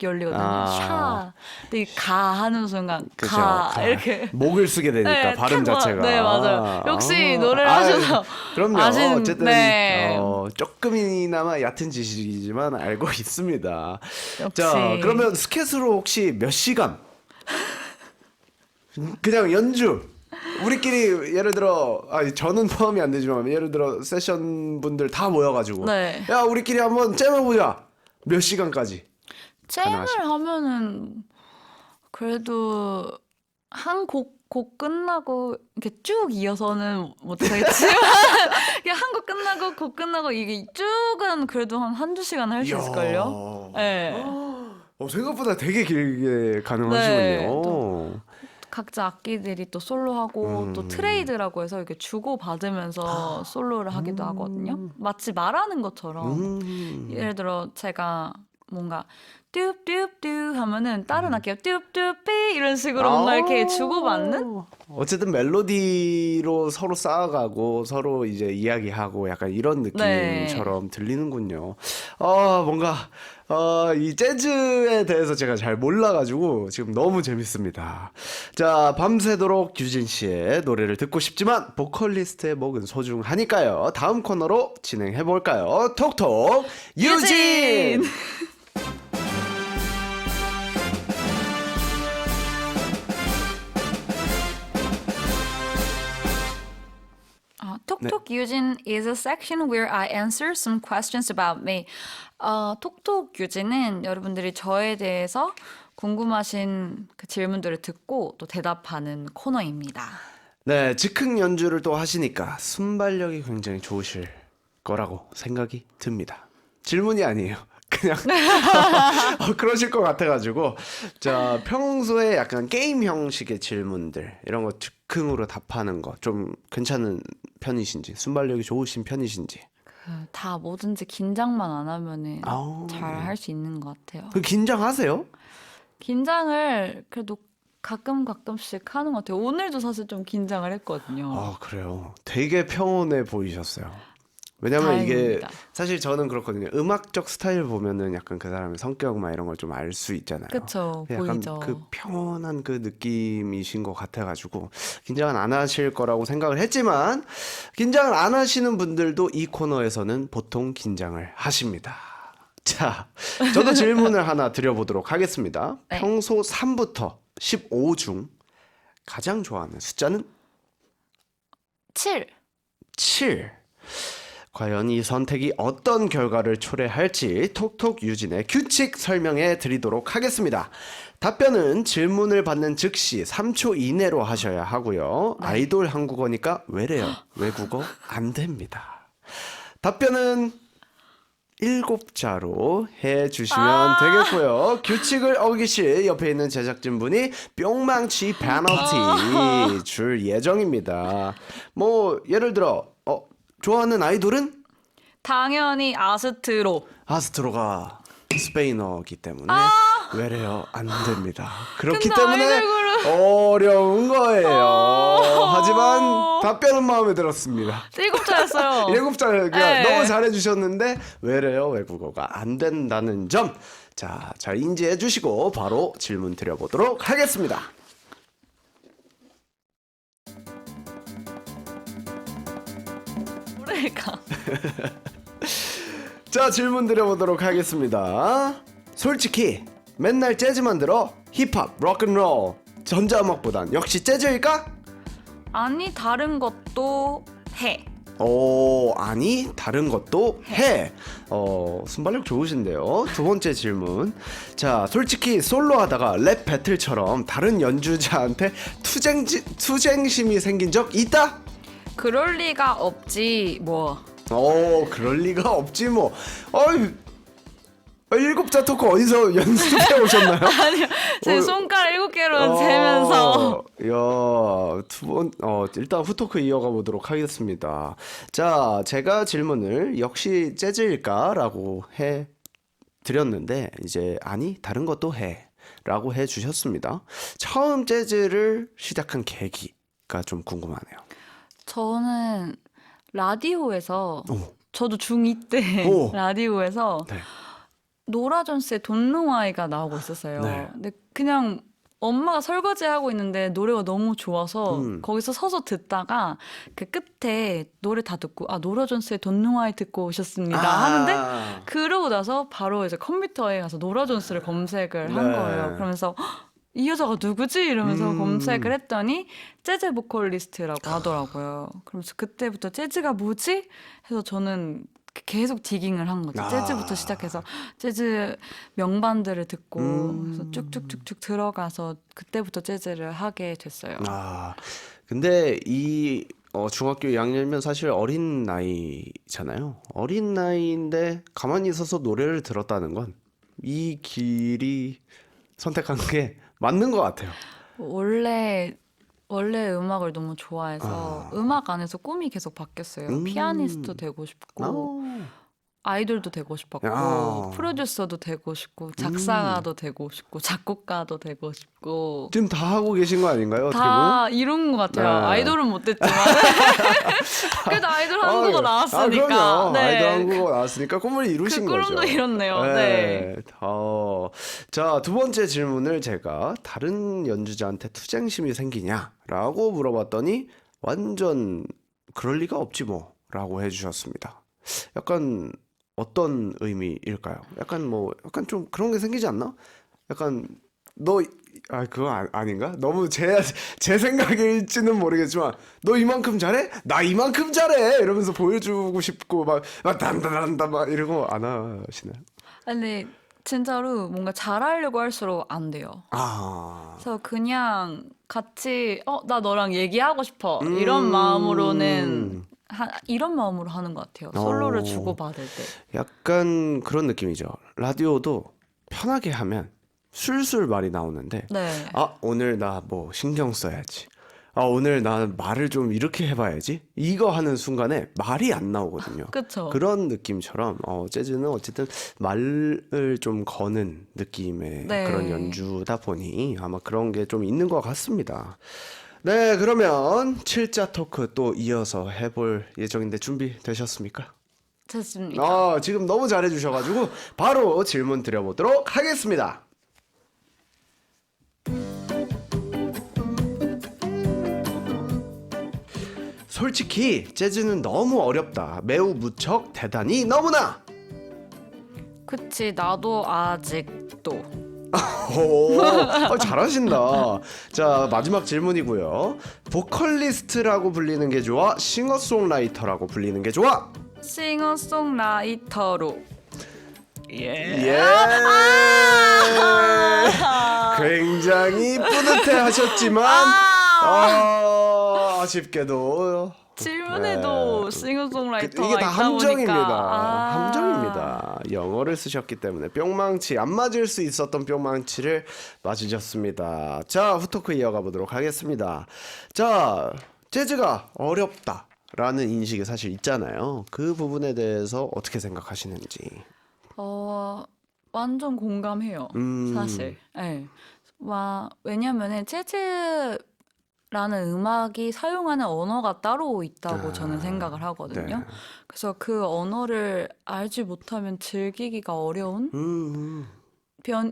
열리거든요. 샤. 근데 이 가 하는 순간 그죠, 가 이렇게 목을 쓰게 되니까 네, 발음 탁 자체가. 네, 맞아요. 역시 노래를 하셔서 그럼요. 어쨌든 네. 조금이나마 얕은 지식이지만 알고 있습니다. 역시. 자, 그러면 스케스로 혹시 몇 시간? 그냥 연주. 우리끼리 예를 들어 저는 포함이 안 되지만 예를 들어 세션 분들 다 모여가지고 네. 야 우리끼리 한번 잼해보자. 몇 시간까지? 잼을 하면은 그래도 한 곡 끝나고 이렇게 쭉 이어서는 못하겠지만 그냥 한 곡 끝나고 이게 쭉은 그래도 한두 시간 할 수 있을걸요? 네. 생각보다 되게 길게 네, 가능하시군요. 각자 악기들이 또 솔로하고 또 트레이드라고 해서 이렇게 주고 받으면서 솔로를 하기도 하거든요. 마치 말하는 것처럼 예를 들어 제가 뭔가 뚜뚜뚜 하면은 다른 악기가 뚜뚜삐 이런 식으로 뭔가 이렇게 주고받는 어쨌든 멜로디로 서로 쌓아가고 서로 이제 이야기하고 약간 이런 느낌처럼 들리는군요. 뭔가 이 재즈에 대해서 제가 잘 몰라가지고 지금 너무 재밌습니다. 자, 밤새도록 유진 씨의 노래를 듣고 싶지만 보컬리스트의 목은 소중하니까요. 다음 코너로 진행해 볼까요? 톡톡 유진! 톡톡 유진 is a section where I answer some questions about me. 톡톡 유진은 여러분들이 저에 대해서 궁금하신 그 질문들을 듣고 또 대답하는 코너입니다. 네, 즉흥 연주를 또 하시니까 순발력이 굉장히 좋으실 거라고 생각이 듭니다. 질문이 아니에요. 그냥 그러실 것 같아가지고 자, 평소에 약간 게임 형식의 질문들 이런 거 즉흥으로 답하는 거 좀 괜찮은 편이신지 순발력이 좋으신 편이신지 다 뭐든지 긴장만 안 하면은 아우. 잘 할 수 있는 것 같아요. 그 긴장하세요? 긴장을 그래도 가끔씩 하는 것 같아요. 오늘도 사실 좀 긴장을 했거든요. 그래요. 되게 평온해 보이셨어요. 왜냐면 이게 다행입니다. 사실 저는 그렇거든요. 음악적 스타일 보면은 약간 그 사람의 성격 막 이런 걸 좀 알 수 있잖아요. 그쵸, 약간 보이죠. 그 평온한 그 느낌이신 것 같아가지고 긴장은 안 하실 거라고 생각을 했지만 긴장을 안 하시는 분들도 이 코너에서는 보통 긴장을 하십니다. 자, 저도 질문을 하나 드려보도록 하겠습니다. 네. 평소 3부터 15 중 가장 좋아하는 숫자는 7. 7. 과연 이 선택이 어떤 결과를 초래할지 톡톡 유진의 규칙 설명해 드리도록 하겠습니다. 답변은 질문을 받는 즉시 3초 이내로 하셔야 하고요. 아이돌 한국어니까 외래요. 외국어 안 됩니다. 답변은 7자로 해주시면 되겠고요. 규칙을 어기실 옆에 있는 제작진분이 뿅망치 페널티 줄 예정입니다. 뭐 예를 들어 좋아하는 아이돌은? 당연히 아스트로. 아스트로가 스페인어기 때문에 외래어 안 됩니다. 그렇기 근데 때문에 아이돌 어려운 거예요. 하지만 답변은 마음에 들었습니다. 7자였어요. 7자 네. 너무 잘해주셨는데 외래어 외국어가 안 된다는 점. 자, 잘 인지해 주시고 바로 질문 드려보도록 하겠습니다. 노래가. 자, 질문 드려보도록 하겠습니다. 솔직히 맨날 재즈만 들어 힙합, 록앤롤, 전자음악보단 역시 재즈일까? 아니 다른 것도 해. 아니 다른 것도 해. 순발력 좋으신데요. 두 번째 질문. 자, 솔직히 솔로 하다가 랩 배틀처럼 다른 연주자한테 투쟁심이 생긴 적 있다? 그럴 리가 없지 뭐. 그럴 리가 없지 뭐. 7자 토크 어디서 연습해 오셨나요? 아니요, 제 손가락 7개로 재면서. 일단 후토크 이어가 보도록 하겠습니다. 자, 제가 질문을 역시 재즈일까라고 해 드렸는데 이제 아니 다른 것도 해라고 해 주셨습니다. 처음 재즈를 시작한 계기가 좀 궁금하네요. 저는 라디오에서 오. 저도 중2 때 오. 라디오에서 네. 노라 존스의 Don't Know Why가 나오고 있었어요. 네. 근데 그냥 엄마가 설거지하고 있는데 노래가 너무 좋아서 거기서 서서 듣다가 그 끝에 노래 다 듣고 노라 존스의 Don't Know Why 듣고 오셨습니다 하는데 그러고 나서 바로 이제 컴퓨터에 가서 노라 존스를 검색을 한 네. 거예요. 그러면서 이 여자가 누구지? 이러면서 검색을 했더니 재즈 보컬리스트라고 하더라고요. 그러면서 그때부터 재즈가 뭐지? 해서 저는 계속 디깅을 한 거죠. 재즈부터 시작해서 재즈 명반들을 듣고 그래서 쭉쭉쭉쭉 들어가서 그때부터 재즈를 하게 됐어요. 근데 이 중학교 2학년이면 사실 어린 나이잖아요. 어린 나이인데 가만히 있어서 노래를 들었다는 건 이 길이 선택한 게 맞는 것 같아요. 원래 음악을 너무 좋아해서 음악 안에서 꿈이 계속 바뀌었어요. 피아니스트 되고 싶고 아이돌도 되고 싶었고 야. 프로듀서도 되고 싶고 작사가도 되고 싶고 작곡가도 되고 싶고 지금 다 하고 계신 거 아닌가요? 어떻게 보면? 다 이룬 것 같아요. 네. 아이돌은 못됐지만 그래도 아이돌 한국어 나왔으니까. 그럼요. 네. 아이돌 한국어 나왔으니까 꿈을 이루신 그 꿈도 거죠. 이뤘네요. 네. 자, 두 번째 질문을 제가 다른 연주자한테 투쟁심이 생기냐라고 물어봤더니 완전 그럴 리가 없지 뭐라고 해주셨습니다. 약간 어떤 의미일까요? 약간 좀 그런 게 생기지 않나? 약간 그거 아닌가? 너무 제 생각일지는 모르겠지만 너 이만큼 잘해? 나 이만큼 잘해! 이러면서 보여주고 싶고 막 단단한다 막 이러고 안 하시나요? 근데 진짜로 뭔가 잘하려고 할수록 안 돼요. 그래서 그냥 같이 나 너랑 얘기하고 싶어 이런 마음으로는 이런 마음으로 하는 것 같아요. 솔로를 주고받을 때. 약간 그런 느낌이죠. 라디오도 편하게 하면 술술 말이 나오는데 네. 오늘 나 뭐 신경 써야지. 오늘 나 말을 좀 이렇게 해봐야지. 이거 하는 순간에 말이 안 나오거든요. 그쵸. 그런 느낌처럼 재즈는 어쨌든 말을 좀 거는 느낌의 네. 그런 연주다 보니 아마 그런 게 좀 있는 것 같습니다. 네, 그러면 7자 토크 또 이어서 해볼 예정인데 준비되셨습니까? 됐습니다. 지금 너무 잘해주셔가지고 바로 질문 드려보도록 하겠습니다. 솔직히 재즈는 너무 어렵다. 매우 무척 대단히 너무나. 그치, 나도 아직도. 잘하신다. 자, 마지막 질문이고요. 보컬리스트라고 불리는 게 좋아? 싱어송라이터라고 불리는 게 좋아? 싱어송라이터로. 예. 굉장히 뿌듯해 하셨지만 아쉽게도 질문에도 싱어송라이터가 이게 다 있다 함정입니다. 보니까. 함정입니다. 영어를 쓰셨기 때문에 뿅망치 안 맞을 수 있었던 뿅망치를 맞으셨습니다. 자, 후토크 이어가 보도록 하겠습니다. 자, 재즈가 어렵다라는 인식이 사실 있잖아요. 그 부분에 대해서 어떻게 생각하시는지. 완전 공감해요. 사실. 네. 왜냐면은 재즈라는 음악이 사용하는 언어가 따로 있다고 저는 생각을 하거든요. 네. 그래서 그 언어를 알지 못하면 즐기기가 어려운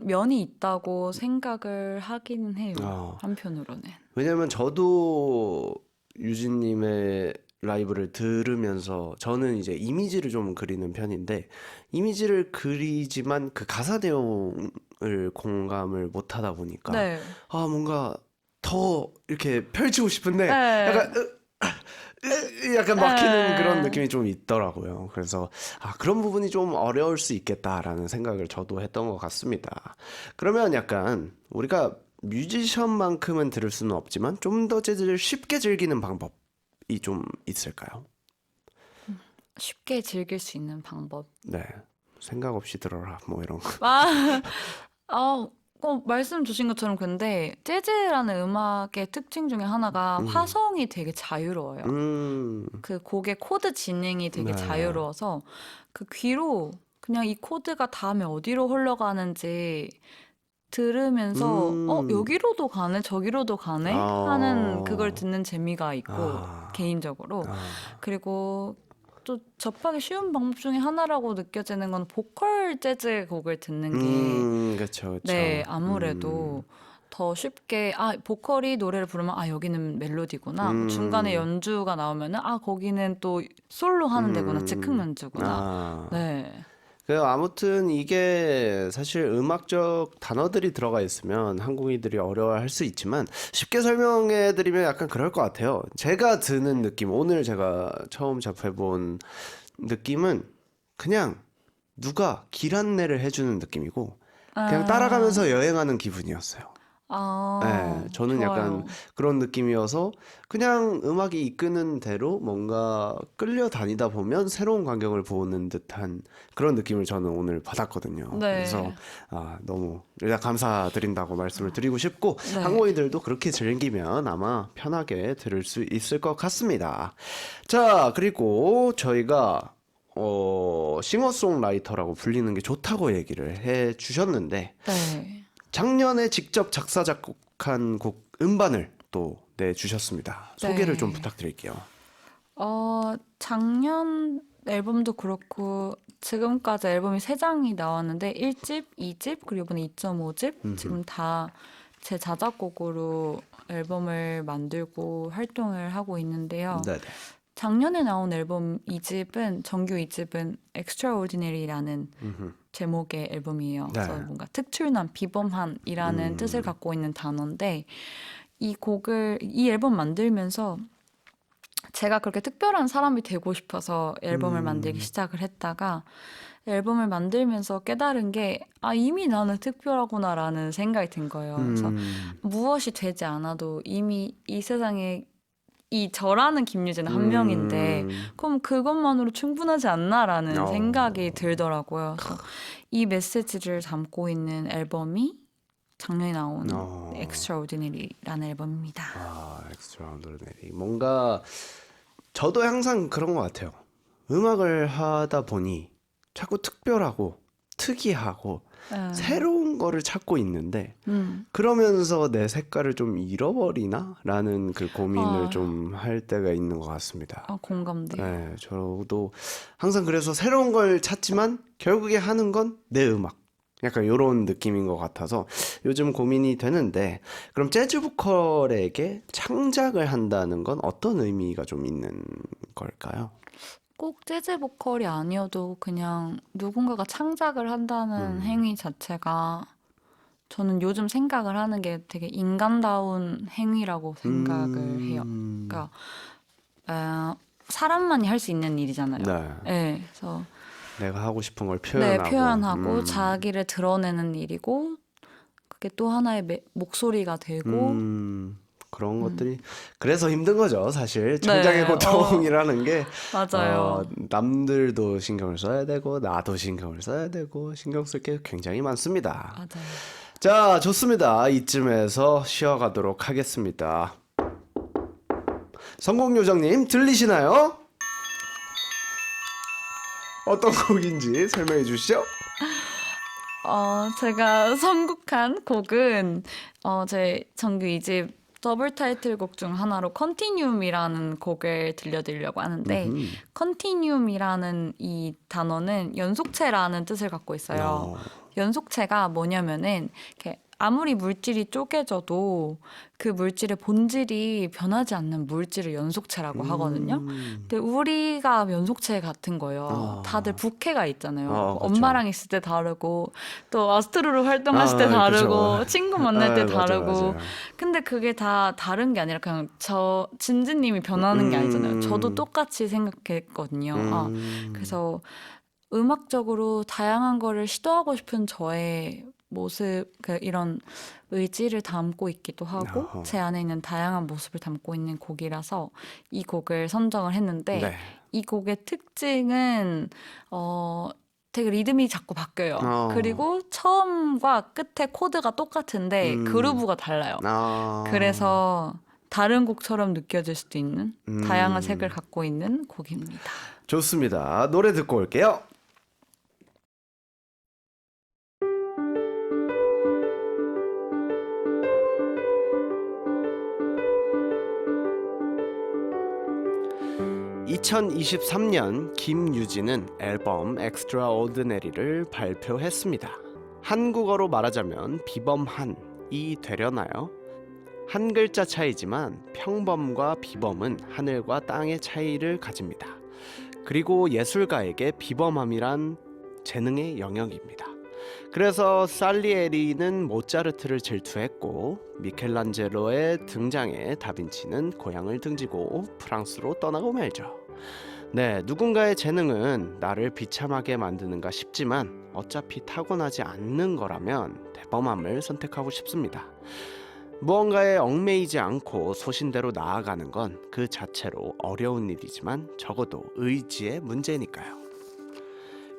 면이 있다고 생각을 하기는 해요. 한편으로는. 왜냐면 저도 유진님의 라이브를 들으면서 저는 이제 이미지를 좀 그리는 편인데 이미지를 그리지만 그 가사 내용을 공감을 못 하다 보니까 네. 뭔가 더 이렇게 펼치고 싶은데 네. 약간 막히는 네. 그런 느낌이 좀 있더라고요. 그래서 그런 부분이 좀 어려울 수 있겠다라는 생각을 저도 했던 것 같습니다. 그러면 약간 우리가 뮤지션만큼은 들을 수는 없지만 좀 더 재즈를 쉽게 즐기는 방법이 좀 있을까요? 쉽게 즐길 수 있는 방법. 네, 생각 없이 들어라 뭐 이런 거. 말씀 주신 것처럼 근데 재즈라는 음악의 특징 중에 하나가 화성이 되게 자유로워요. 그 곡의 코드 진행이 되게 네. 자유로워서 그 귀로 그냥 이 코드가 다음에 어디로 흘러가는지 들으면서 여기로도 가네 저기로도 가네 하는 그걸 듣는 재미가 있고 개인적으로 그리고 또 접하기 쉬운 방법 중에 하나라고 느껴지는 건 보컬 재즈 곡을 듣는 게 그렇죠. 네, 아무래도 더 쉽게 보컬이 노래를 부르면 여기는 멜로디구나. 중간에 연주가 나오면은 거기는 또 솔로 하는 데구나. 즉흥 연주구나. 네. 아무튼 이게 사실 음악적 단어들이 들어가 있으면 한국인들이 어려워할 수 있지만 쉽게 설명해 드리면 약간 그럴 것 같아요. 제가 드는 느낌, 오늘 제가 처음 접해본 느낌은 그냥 누가 길 안내를 해주는 느낌이고 그냥 따라가면서 여행하는 기분이었어요. 네, 저는 좋아요. 약간 그런 느낌이어서 그냥 음악이 이끄는 대로 뭔가 끌려다니다 보면 새로운 광경을 보는 듯한 그런 느낌을 저는 오늘 받았거든요. 네. 그래서 너무 일단 감사드린다고 말씀을 드리고 싶고 네. 한국인들도 그렇게 즐기면 아마 편하게 들을 수 있을 것 같습니다. 자, 그리고 저희가 싱어송라이터라고 불리는 게 좋다고 얘기를 해 주셨는데 네. 작년에 직접 작사 작곡한 곡 음반을 또 내주셨습니다. 소개를 네. 좀 부탁드릴게요. 작년 앨범도 그렇고 지금까지 앨범이 3장이 나왔는데 1집, 2집, 그리고 이번에 2.5집 지금 다 제 자작곡으로 앨범을 만들고 활동을 하고 있는데요. 네네. 작년에 나온 앨범 2집은 정규 2집은 Extraordinary라는 제목의 앨범이에요. 네. 그래서 뭔가 특출난, 비범한이라는 뜻을 갖고 있는 단어인데 이 앨범 만들면서 제가 그렇게 특별한 사람이 되고 싶어서 앨범을 만들기 시작을 했다가 앨범을 만들면서 깨달은 게 이미 나는 특별하구나라는 생각이 든 거예요. 그래서 무엇이 되지 않아도 이미 이 세상에 이 저라는 김유진은 한 명인데 그럼 그것만으로 충분하지 않나라는 생각이 들더라고요. 그래서 이 메시지를 담고 있는 앨범이 작년에 나온 Extraordinary라는 앨범입니다. Extraordinary. 뭔가 저도 항상 그런 것 같아요. 음악을 하다 보니 자꾸 특별하고 특이하고 새로운 거를 찾고 있는데 그러면서 내 색깔을 좀 잃어버리나? 라는 그 고민을 좀 할 때가 있는 것 같습니다. 공감돼요. 네, 저도 항상 그래서 새로운 걸 찾지만 결국에 하는 건 내 음악. 약간 이런 느낌인 것 같아서 요즘 고민이 되는데 그럼 재즈 보컬에게 창작을 한다는 건 어떤 의미가 좀 있는 걸까요? 꼭 재즈 보컬이 아니어도 그냥 누군가가 창작을 한다는 행위 자체가 저는 요즘 생각을 하는 게 되게 인간다운 행위라고 생각을 해요. 그러니까 사람만이 할 수 있는 일이잖아요. 네. 네, 그래서 내가 하고 싶은 걸 네, 표현하고, 표현하고 자기를 드러내는 일이고 그게 또 하나의 목소리가 되고 그런 것들이 그래서 힘든 거죠, 사실. 창작의 네, 고통이라는 게 맞아요. 남들도 신경을 써야 되고 나도 신경을 써야 되고 신경 쓸 게 굉장히 많습니다. 맞아요. 자, 좋습니다. 이쯤에서 쉬어가도록 하겠습니다. 성공요정님 들리시나요? 어떤 곡인지 설명해 주시죠. 제가 선곡한 곡은 제 정규 2집 더블 타이틀곡 중 하나로 컨티뉴움이라는 곡을 들려드리려고 하는데 컨티뉴움이라는 이 단어는 연속체라는 뜻을 갖고 있어요. 연속체가 뭐냐면은 이렇게 아무리 물질이 쪼개져도 그 물질의 본질이 변하지 않는 물질을 연속체라고 하거든요. 근데 우리가 연속체 같은 거예요. 다들 부캐가 있잖아요. 그렇죠. 엄마랑 있을 때 다르고 또 아스트로로 활동하실 때 다르고 그쵸. 친구 만날 때 다르고 맞아요. 근데 그게 다 다른 게 아니라 그냥 진지님이 변하는 게 아니잖아요. 저도 똑같이 생각했거든요. 그래서 음악적으로 다양한 거를 시도하고 싶은 저의 모습, 이런 의지를 담고 있기도 하고 제 안에 있는 다양한 모습을 담고 있는 곡이라서 이 곡을 선정을 했는데 네. 이 곡의 특징은 되게 리듬이 자꾸 바뀌어요. 그리고 처음과 끝에 코드가 똑같은데 그루브가 달라요. 그래서 다른 곡처럼 느껴질 수도 있는 다양한 색을 갖고 있는 곡입니다. 좋습니다. 노래 듣고 올게요. (2023년) 김유진은 앨범 Extraordinary를 발표했습니다. 한국어로 말하자면 비범한이 되려나요? 한 글자 차이지만 평범과 비범은 하늘과 땅의 차이를 가집니다. 그리고 예술가에게 비범함이란 재능의 영역입니다. 그래서 살리에리는 모차르트를 질투했고 미켈란젤로의 등장에 다빈치는 고향을 등지고 프랑스로 떠나고 말죠. 네, 누군가의 재능은 나를 비참하게 만드는가 싶지만 어차피 타고나지 않는 거라면 대범함을 선택하고 싶습니다. 무언가에 얽매이지 않고 소신대로 나아가는 건 그 자체로 어려운 일이지만 적어도 의지의 문제니까요.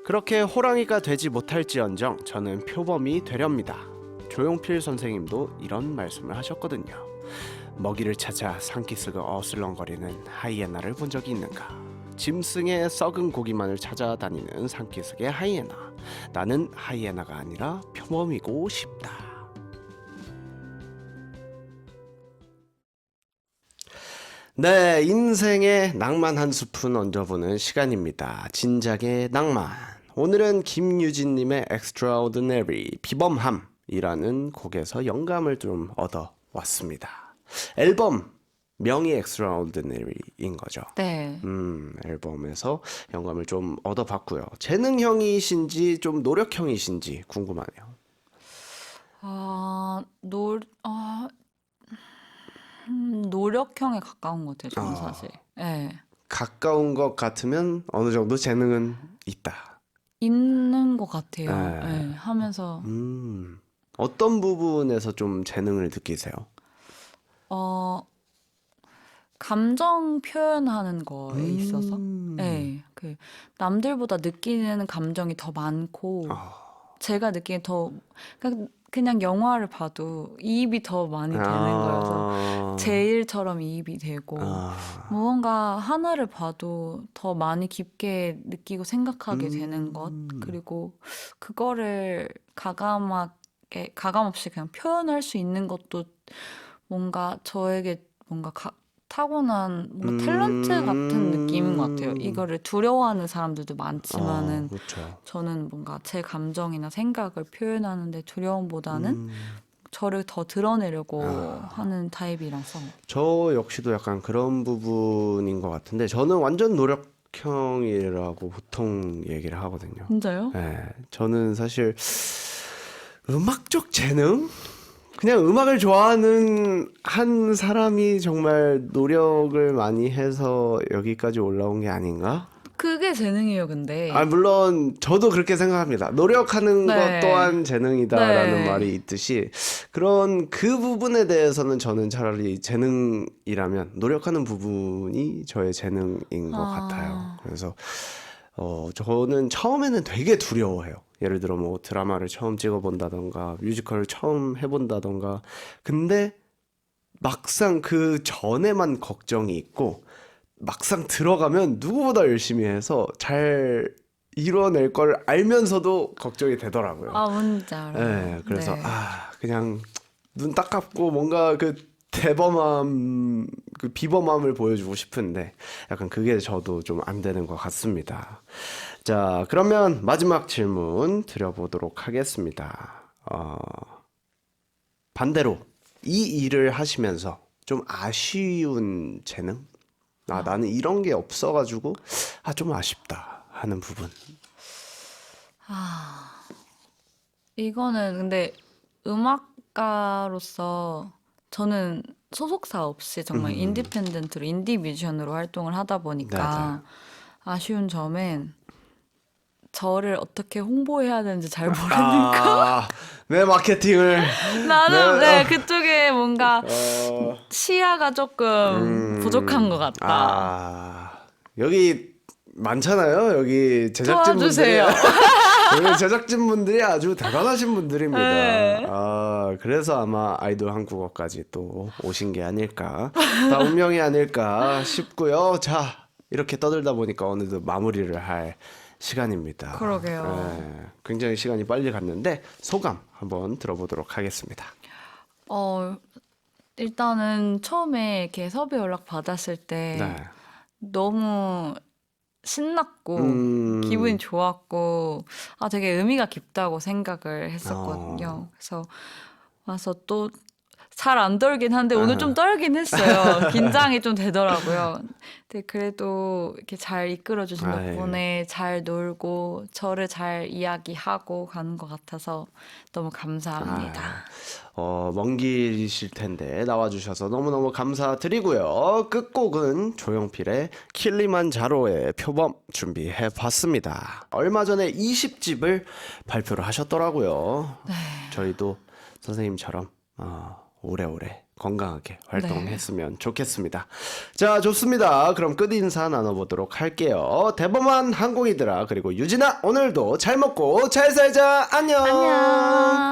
그렇게 호랑이가 되지 못할지언정 저는 표범이 되렵니다. 조용필 선생님도 이런 말씀을 하셨거든요. 먹이를 찾아 산기슭을 어슬렁거리는 하이에나를 본 적이 있는가? 짐승의 썩은 고기만을 찾아다니는 산기슭의 하이에나. 나는 하이에나가 아니라 표범이고 싶다. 네, 인생의 낭만 한 스푼 얹어보는 시간입니다. 진작의 낭만. 오늘은 김유진님의 Extraordinary 비범함이라는 곡에서 영감을 좀 얻어왔습니다. 앨범 명이 Extraordinary인 거죠. 네. 앨범에서 영감을 좀 얻어봤고요. 재능형이신지 좀 노력형이신지 궁금하네요. 노력형에 가까운 것 같아요, 저는 아. 사실. 네. 가까운 것 같으면 어느 정도 재능은 있다. 있는 것 같아요. 네. 네, 하면서 어떤 부분에서 좀 재능을 느끼세요? 감정 표현하는 거에 있어서, 네, 그 남들보다 느끼는 감정이 더 많고, 제가 느끼는 그냥 영화를 봐도 이입이 더 많이 되는 거여서 제 일처럼 이입이 되고 무언가 하나를 봐도 더 많이 깊게 느끼고 생각하게 되는 것, 그리고 그거를 가감없이 그냥 표현할 수 있는 것도 뭔가 저에게 뭔가 타고난 뭔가 탤런트 같은 느낌인 것 같아요. 이거를 두려워하는 사람들도 많지만은 그렇죠. 저는 뭔가 제 감정이나 생각을 표현하는데 두려움보다는 저를 더 드러내려고 하는 타입이라서. 저 역시도 약간 그런 부분인 것 같은데 저는 완전 노력형이라고 보통 얘기를 하거든요. 진짜요? 네, 저는 사실 음악적 재능? 그냥 음악을 좋아하는 한 사람이 정말 노력을 많이 해서 여기까지 올라온 게 아닌가? 그게 재능이에요, 근데. 물론 저도 그렇게 생각합니다. 노력하는 네. 것 또한 재능이다라는 네. 말이 있듯이 그런 그 부분에 대해서는 저는 차라리 재능이라면 노력하는 부분이 저의 재능인 것 같아요. 그래서 저는 처음에는 되게 두려워해요. 예를 들어 뭐 드라마를 처음 찍어본다던가 뮤지컬을 처음 해본다던가. 근데 막상 그 전에만 걱정이 있고 막상 들어가면 누구보다 열심히 해서 잘 이뤄낼 걸 알면서도 걱정이 되더라고요. 뭔지 알아요. 네, 그래서 네. 그냥 눈 딱 감고 뭔가 그 대범함, 그 비범함을 보여주고 싶은데 약간 그게 저도 좀 안 되는 것 같습니다. 자, 그러면 마지막 질문 드려보도록 하겠습니다. 반대로 이 일을 하시면서 좀 아쉬운 재능? 나는 이런 게 없어가지고 좀 아쉽다 하는 부분. 이거는 근데 음악가로서 저는 소속사 없이 정말 인디펜던트로 인디 뮤지션으로 활동을 하다 보니까 아쉬운 점은 저를 어떻게 홍보해야 되는지 잘 모르는 거. 내 마케팅을 나는 그쪽에 뭔가 시야가 조금 부족한 것 같다. 여기 많잖아요. 여기 제작진분들이 도와주세요. 여기 제작진분들이 아주 대단하신 분들입니다. 네. 그래서 아마 아이돌 한국어까지 또 오신 게 아닐까, 다 운명이 아닐까 싶고요. 자, 이렇게 떠들다 보니까 어느덧 마무리를 할 시간입니다. 그러게요. 네, 굉장히 시간이 빨리 갔는데 소감 한번 들어보도록 하겠습니다. 일단은 처음에 이렇게 섭외 연락 받았을 때 네. 너무 신났고 기분이 음. 좋았고 되게 의미가 깊다고 생각을 했었거든요. 그래서 와서 또 잘 안 떨긴 한데 오늘 좀 떨긴 했어요. 긴장이 좀 되더라고요. 근데 그래도 이렇게 잘 이끌어 주신 아유. 덕분에 잘 놀고 저를 잘 이야기하고 가는 것 같아서 너무 감사합니다. 먼 길이실 텐데 나와주셔서 너무너무 감사드리고요. 끝곡은 조용필의 킬리만자로의 표범 준비해봤습니다. 얼마 전에 20집을 발표를 하셨더라고요. 저희도 선생님처럼 오래오래 건강하게 활동했으면 좋겠습니다. 자, 좋습니다. 그럼 끝 인사 나눠보도록 할게요. 대범한 항공이들아, 그리고 유진아, 오늘도 잘 먹고 잘 살자. 안녕. 안녕.